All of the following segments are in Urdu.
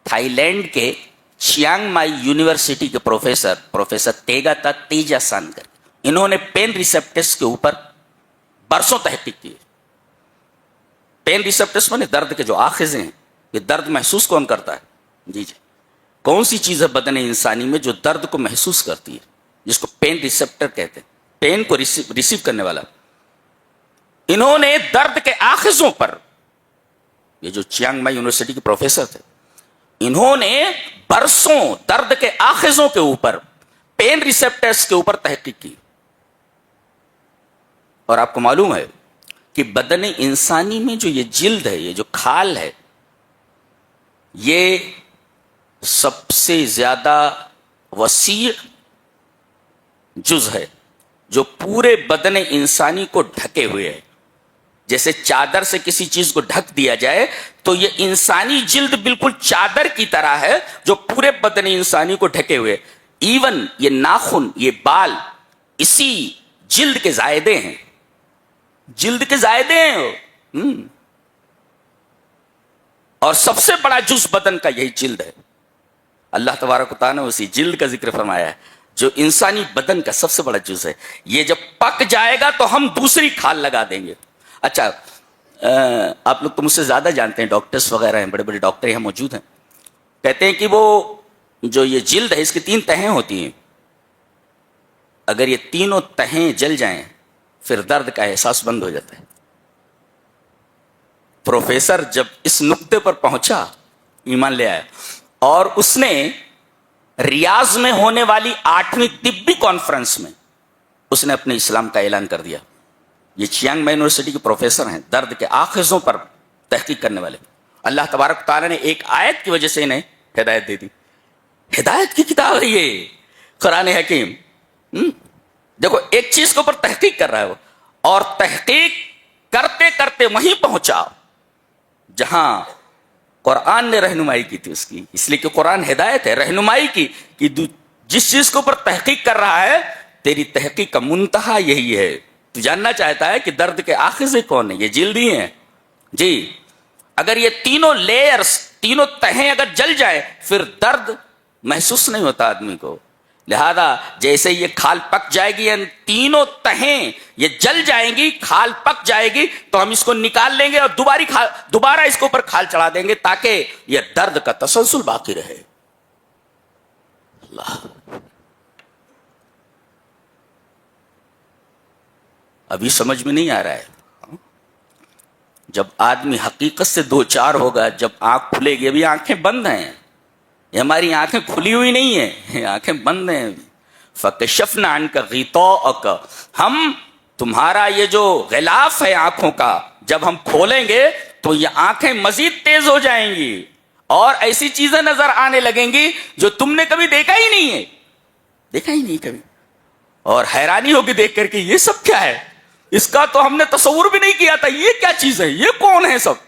تھائی لینڈ کے چیانگ مائی یونیورسٹی کے پروفیسر تیگاتا تیجاسان کر، انہوں نے پین ریسپٹرس کے اوپر برسوں تحقیق کی. پین ریسپٹرس میں درد کے جو آخذیں ہیں، یہ درد محسوس کون کرتا ہے؟ جی کون سی چیز ہے بدن انسانی میں جو درد کو محسوس کرتی ہے، جس کو پین ریسپٹر کہتے ہیں، پین کو ریسیو کرنے والا. انہوں نے درد کے آخذوں پر، یہ جو چیانگ مائی یونیورسٹی کے پروفیسر تھے، انہوں نے برسوں درد کے آخذوں کے اوپر، پین ریسپٹرس کے اوپر تحقیق کی. اور آپ کو معلوم ہے کہ بدن انسانی میں جو یہ جلد ہے، یہ جو کھال ہے، یہ سب سے زیادہ وسیع جز ہے جو پورے بدن انسانی کو ڈھکے ہوئے ہے. جیسے چادر سے کسی چیز کو ڈھک دیا جائے تو یہ انسانی جلد بالکل چادر کی طرح ہے جو پورے بدن انسانی کو ڈھکے ہوئے. ایون یہ ناخن، یہ بال اسی جلد کے زائدے ہیں، جلد کے زائدے ہیں. اور سب سے بڑا جز بدن کا یہی جلد ہے. اللہ تبارک و تعالیٰ نے اسی جلد کا ذکر فرمایا ہے جو انسانی بدن کا سب سے بڑا جز ہے. یہ جب پک جائے گا تو ہم دوسری کھال لگا دیں گے. اچھا، آپ لوگ تو مجھ سے زیادہ جانتے ہیں، ڈاکٹرز وغیرہ ہیں، بڑے بڑے ڈاکٹر یہاں موجود ہیں. کہتے ہیں کہ وہ جو یہ جلد ہے اس کی 3 تہیں ہوتی ہیں. اگر یہ تینوں تہیں جل جائیں پھر درد کا احساس بند ہو جاتا ہے. پروفیسر جب اس نقطے پر پہنچا، ایمان لے آیا، اور اس نے ریاض میں ہونے والی 8ویں طبی کانفرنس میں اس نے اپنے اسلام کا اعلان کر دیا. یہ چیانگ مائی یونیورسٹی کے پروفیسر ہیں، درد کے آخذوں پر تحقیق کرنے والے. اللہ تبارک تعالیٰ نے ایک آیت کی وجہ سے انہیں ہدایت دے دی. ہدایت کی کتاب ہے یہ قرآن حکیم. دیکھو، ایک چیز کے اوپر تحقیق کر رہا ہے وہ، اور تحقیق کرتے کرتے وہیں پہنچا جہاں قرآن نے رہنمائی کی تھی اس کی. اس لیے کہ قرآن ہدایت ہے، رہنمائی کی، کہ جس چیز کے اوپر تحقیق کر رہا ہے تیری تحقیق کا منتہا یہی ہے. تو جاننا چاہتا ہے کہ درد کے آخذیں کون ہیں؟ یہ جلد ہی ہیں. جی، اگر یہ تینوں لیئرز، تینوں تہیں اگر جل جائے پھر درد محسوس نہیں ہوتا آدمی کو. لہذا جیسے یہ کھال پک جائے گی، یہ تینوں تہیں یہ جل جائیں گی، کھال پک جائے گی تو ہم اس کو نکال لیں گے اور دوبارہ اس کے اوپر کھال چڑھا دیں گے تاکہ یہ درد کا تسلسل باقی رہے. اللہ، ابھی سمجھ میں نہیں آ رہا ہے. جب آدمی حقیقت سے دو چار ہوگا، جب آنکھ کھلے گی، ابھی آنکھیں بند ہیں، یہ ہماری آنکھیں کھلی ہوئی نہیں ہیں، آنکھیں بند ہیں. فَكَشَفْنَا عَنْكَ غِطَاءَكَ، ہم تمہارا یہ جو غلاف ہے آنکھوں کا جب ہم کھولیں گے تو یہ آنکھیں مزید تیز ہو جائیں گی اور ایسی چیزیں نظر آنے لگیں گی جو تم نے کبھی دیکھا ہی نہیں ہے، دیکھا ہی نہیں کبھی. اور حیرانی ہوگی دیکھ کر کے، یہ سب کیا ہے؟ اس کا تو ہم نے تصور بھی نہیں کیا تھا. یہ کیا چیز ہے؟ یہ کون ہے؟ سب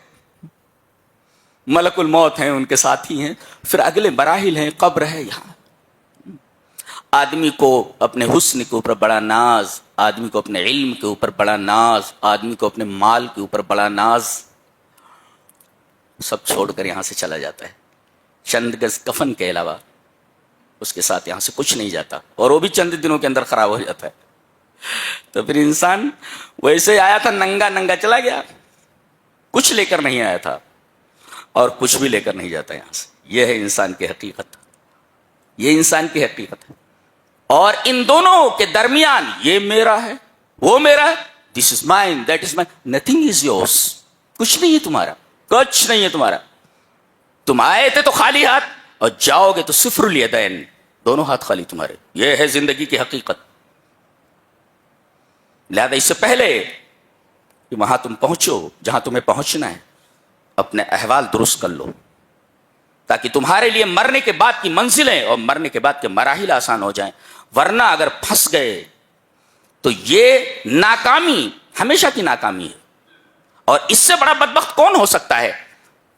ملک الموت ہیں، ان کے ساتھی ہیں، پھر اگلے مراحل ہیں، قبر ہے. یہاں آدمی کو اپنے حسن کے اوپر بڑا ناز، آدمی کو اپنے علم کے اوپر بڑا ناز، آدمی کو اپنے مال کے اوپر بڑا ناز، سب چھوڑ کر یہاں سے چلا جاتا ہے. چند گز کفن کے علاوہ اس کے ساتھ یہاں سے کچھ نہیں جاتا، اور وہ بھی چند دنوں کے اندر خراب ہو جاتا ہے. تو پھر انسان ویسے آیا تھا، ننگا ننگا چلا گیا، کچھ لے کر نہیں آیا تھا اور کچھ بھی لے کر نہیں جاتا یہاں سے. یہ ہے انسان کی حقیقت، یہ انسان کی حقیقت ہے. اور ان دونوں کے درمیان یہ میرا ہے، وہ میرا ہے، this is mine, that is mine, nothing is yours. کچھ نہیں ہے تمہارا، کچھ نہیں ہے تمہارا. تم آئے تھے تو خالی ہاتھ اور جاؤ گے تو صفر الیدین، دونوں ہاتھ خالی تمہارے. یہ ہے زندگی کی حقیقت. لہذا اس سے پہلے کہ وہاں تم پہنچو جہاں تمہیں پہنچنا ہے، اپنے احوال درست کر لو تاکہ تمہارے لیے مرنے کے بعد کی منزلیں اور مرنے کے بعد کے مراحل آسان ہو جائیں. ورنہ اگر پھنس گئے تو یہ ناکامی ہمیشہ کی ناکامی ہے. اور اس سے بڑا بدبخت کون ہو سکتا ہے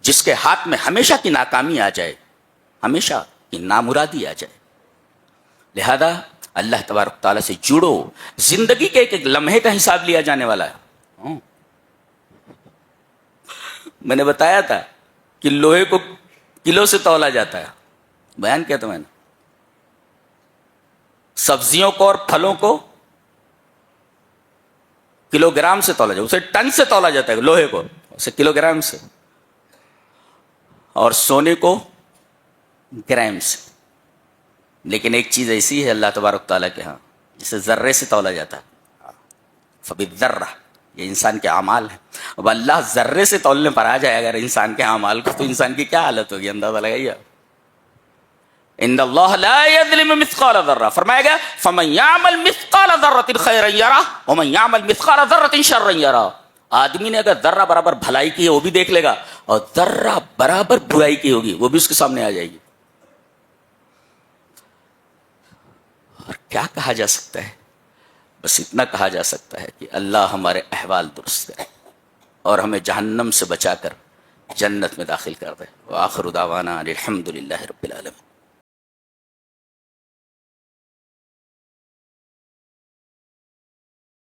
جس کے ہاتھ میں ہمیشہ کی ناکامی آ جائے، ہمیشہ کی نامرادی آ جائے. لہذا اللہ تبارک تعالیٰ سے جڑو. زندگی کے ایک ایک لمحے کا حساب لیا جانے والا ہے. میں نے بتایا تھا کہ لوہے کو کلو سے تولا جاتا ہے. بیان کیا تھا میں نے. سبزیوں کو اور پھلوں کو کلو گرام سے تولا جاتا ہے, اسے ٹن سے تولا جاتا ہے, لوہے کو اسے کلو گرام سے, اور سونے کو گرام سے. لیکن ایک چیز ایسی ہے اللہ تبارک تعالیٰ کے ہاں جسے ذرے سے تولا جاتا ہے, فبالذرہ, یہ انسان کے اعمال ہیں. اب اللہ ذرے سے تولنے پر آ جائے اگر انسان کے اعمال کو, تو انسان کی کیا حالت ہوگی, اندازہ لگائیے. ان اللہ لا یظلم مثقال ذرہ, فرمایا گیا فمن یعمل مثقال ذرۃ خیرا یرہ ومن یعمل مثقال ذرۃ شرا یرہ. آدمی نے اگر ذرہ برابر بھلائی کی ہے وہ بھی دیکھ لے گا, اور ذرہ برابر برائی کی ہوگی وہ بھی اس کے سامنے آ جائے گی. اور کیا کہا جا سکتا ہے, بس اتنا کہا جا سکتا ہے کہ اللہ ہمارے احوال درست کرے اور ہمیں جہنم سے بچا کر جنت میں داخل کر دے. وآخر دعوانا الحمد للہ رب العالمین.